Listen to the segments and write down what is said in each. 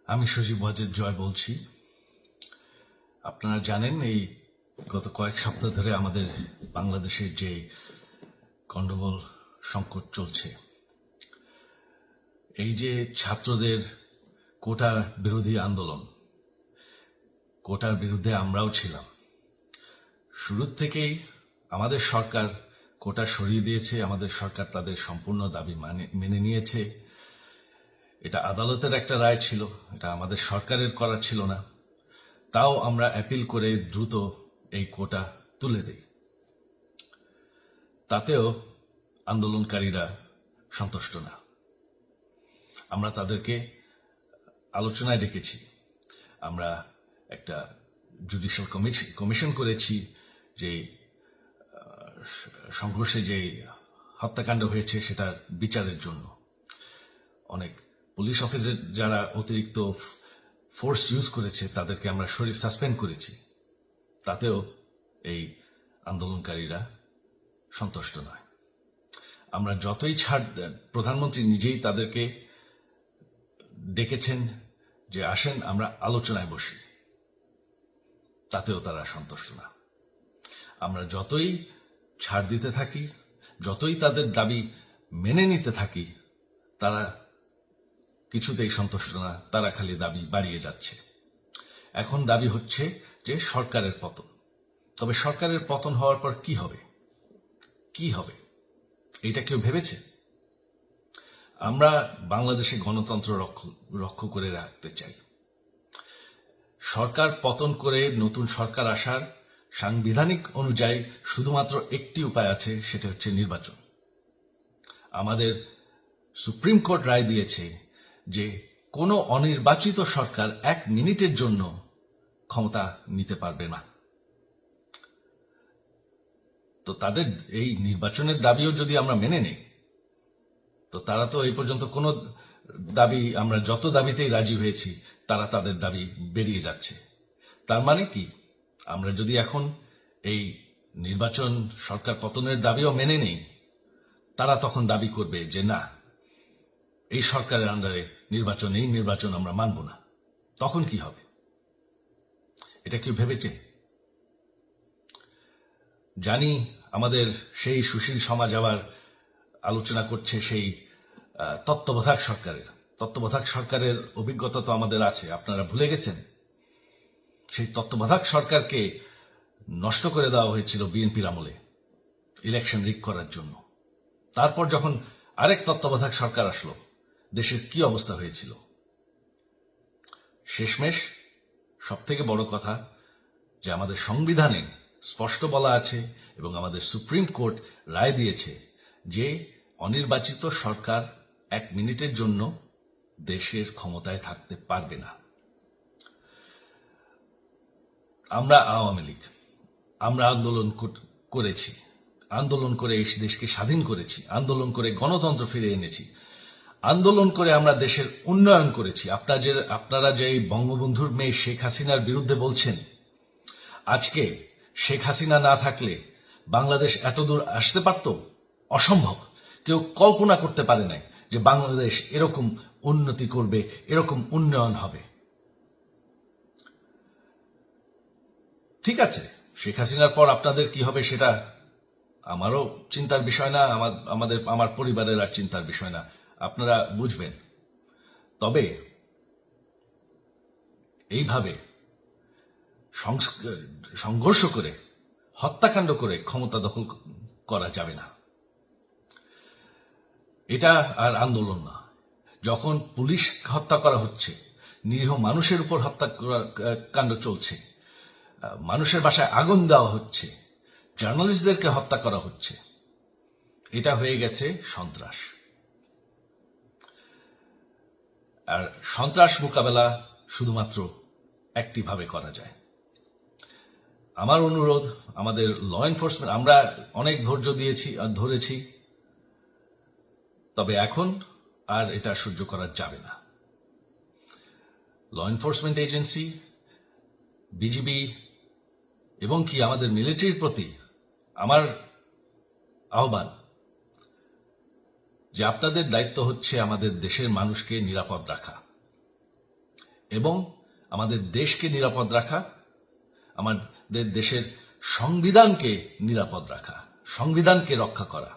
আমি সজীব ওয়াজেদ জয় বলছি। আপনারা জানেন এই গত কয়েক সপ্তাহ ধরে আমাদের বাংলাদেশের যে গন্ডগোল সংকট চলছে, এই যে ছাত্রদের কোটা বিরোধী আন্দোলন, কোটার বিরুদ্ধে আমরাও ছিলাম। শুরুর থেকেই আমাদের সরকার কোটা সরিয়ে দিয়েছে, আমাদের সরকার তাদের সম্পূর্ণ দাবি মেনে নিয়েছে। এটা আদালতের একটা রায় ছিল, এটা আমাদের সরকারের করা ছিল না। তাও আমরা অ্যাপিল করে দ্রুত এই কোটা তুলে দেই। তাতেও আন্দোলনকারীরা সন্তুষ্ট না। আমরা তাদেরকে আলোচনায় ডেকেছি, আমরা একটা জুডিশিয়াল কমিশন করেছি যে সংঘর্ষে যে হত্যাকাণ্ড হয়েছে সেটার বিচারের জন্য। অনেক পুলিশ অফিসার যারা অতিরিক্ত ফোর্স ইউজ করেছে তাদেরকে আমরা সাসপেন্ড করেছি। তাতেও এই আন্দোলনকারীরা সন্তুষ্ট নয়। আমরা যতই ছাড় দেন, প্রধানমন্ত্রী নিজেই তাদেরকে ডেকেছেন যে আসেন আমরা আলোচনায় বসি, তাতেও তারা সন্তুষ্ট না। আমরা যতই ছাড় দিতে থাকি, যতই তাদের দাবি মেনে নিতে থাকি, তারা কিছুতেই সন্তুষ্ট না, তারা খালি দাবি বাড়িয়ে যাচ্ছে। এখন দাবি হচ্ছে যে সরকারের পতন। তবে সরকারের পতন হওয়ার পর কি হবে, কি হবে এটা কেউ ভেবেছে? আমরা বাংলাদেশে গণতন্ত্র রক্ষা করে রাখতে চাই। সরকার পতন করে নতুন সরকার আসার সাংবিধানিক অনুযায়ী শুধুমাত্র একটি উপায় আছে, সেটা হচ্ছে নির্বাচন। আমাদের সুপ্রিম কোর্ট রায় দিয়েছে যে কোনো অনির্বাচিত সরকার 1 মিনিটের জন্য ক্ষমতা নিতে পারবে না। তো তাদের এই নির্বাচনের দাবিও যদি আমরা মেনে নেই, তো তারা তো এই পর্যন্ত কোনো দাবি, আমরা যত দাবিতেই রাজি হয়েছি তারা তাদের দাবি বেরিয়ে যাচ্ছে। তার মানে কি, আমরা যদি এখন এই নির্বাচন সরকার পতনের দাবিও মেনে নেই, তারা তখন দাবি করবে যে না, এই সরকারের আন্ডারে এই নির্বাচন আমরা মানব না। তখন কি হবে এটা কেউ ভেবেছে? জানি আমাদের সেই সুশীল সমাজ আবার আলোচনা করছে সেই তত্ত্বাবধায়ক সরকারের অভিজ্ঞতা তো আমাদের আছে। আপনারা ভুলে গেছেন সেই তত্ত্বাবধায়ক সরকারকে নষ্ট করে দেওয়া হয়েছিল বিএনপির আমলে ইলেকশন রিগ করার জন্য। তারপর যখন আরেক তত্ত্বাবধায়ক সরকার আসলো, দেশের কি অবস্থা হয়েছিল। শেষমেশ সব থেকে বড় কথা যে আমাদের সংবিধানে স্পষ্ট বলা আছে এবং আমাদের সুপ্রিম কোর্ট রায় দিয়েছে যে অনির্বাচিত সরকার 1 মিনিটের জন্য দেশের ক্ষমতায় থাকতে পারবে না। আমরা আওয়ামী লীগ, আমরা আন্দোলন করেছি, আন্দোলন করে এই দেশকে স্বাধীন করেছি, আন্দোলন করে গণতন্ত্র ফিরে এনেছি, আন্দোলন করে আমরা দেশের উন্নয়ন করেছি। আপনারা যে বঙ্গবন্ধুর মেয়ে শেখ হাসিনার বিরুদ্ধে বলছেন, আজকে শেখ হাসিনা না থাকলে বাংলাদেশ এতদূর আসতে পারত? অসম্ভব। কেউ কল্পনা করতে পারে নাই যে বাংলাদেশ এরকম উন্নতি করবে, এরকম উন্নয়ন হবে। ঠিক আছে, শেখ হাসিনার পর আপনাদের কি হবে সেটা আমারও চিন্তার বিষয় না, আমার পরিবারের আর চিন্তার বিষয় না, আপনারা বুঝবেন। তবে এইভাবে সংঘর্ষ করে, হত্যাকাণ্ড করে ক্ষমতা দখল করা যাবে না। এটা আর আন্দোলন না। যখন পুলিশ হত্যা করা হচ্ছে, নিরীহ মানুষের উপর হত্যাকাণ্ড চলছে, মানুষের বাসায় আগুন দেওয়া হচ্ছে, জার্নালিস্টদেরকে হত্যা করা হচ্ছে, এটা হয়ে গেছে সন্ত্রাস। আর সন্ত্রাস মোকাবেলা শুধুমাত্র একটি ভাবে করা যায়। আমার অনুরোধ, আমাদের ল এনফোর্সমেন্ট, আমরা অনেক ধৈর্য দিয়েছি আর ধরেছি, তবে এখন আর এটা সহ্য করা যাবে না। ল এনফোর্সমেন্ট এজেন্সি, বিজিবি এবং কি আমাদের মিলিটারির প্রতি আমার আহ্বান যে আপনাদের দায়িত্ব হচ্ছে আমাদের দেশের মানুষকে নিরাপদ রাখা। এবং আমাদের দেশকে নিরাপদ রাখা, আমাদের দেশের সংবিধানকে নিরাপদ রাখা, সংবিধানকে রক্ষা করা।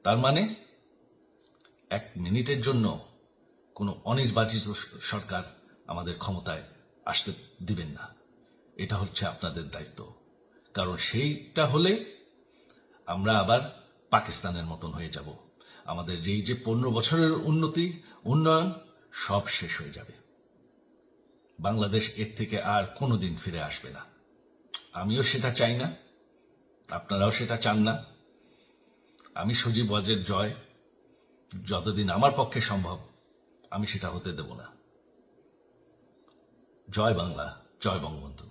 তার মানে 1 মিনিটের জন্য কোনো অনির্বাচিত সরকার আমাদের ক্ষমতায় আসতে দিবেন না। এটা হচ্ছে আপনাদের দায়িত্ব, কারণ সেইটা হলে আমরা আবার পাকিস্তানের মতন হয়ে যাব। আমাদের এই যে 15 বছরের উন্নয়ন সব শেষ হয়ে যাবে। বাংলাদেশ এর থেকে আর কোনোদিন ফিরে আসবে না। আমিও সেটা চাই না, আপনারাও সেটা চান না। আমি সজীব ওয়াজের জয় যতদিন আমার পক্ষে সম্ভব আমি সেটা হতে দেব না। জয় বাংলা, জয় বঙ্গবন্ধু।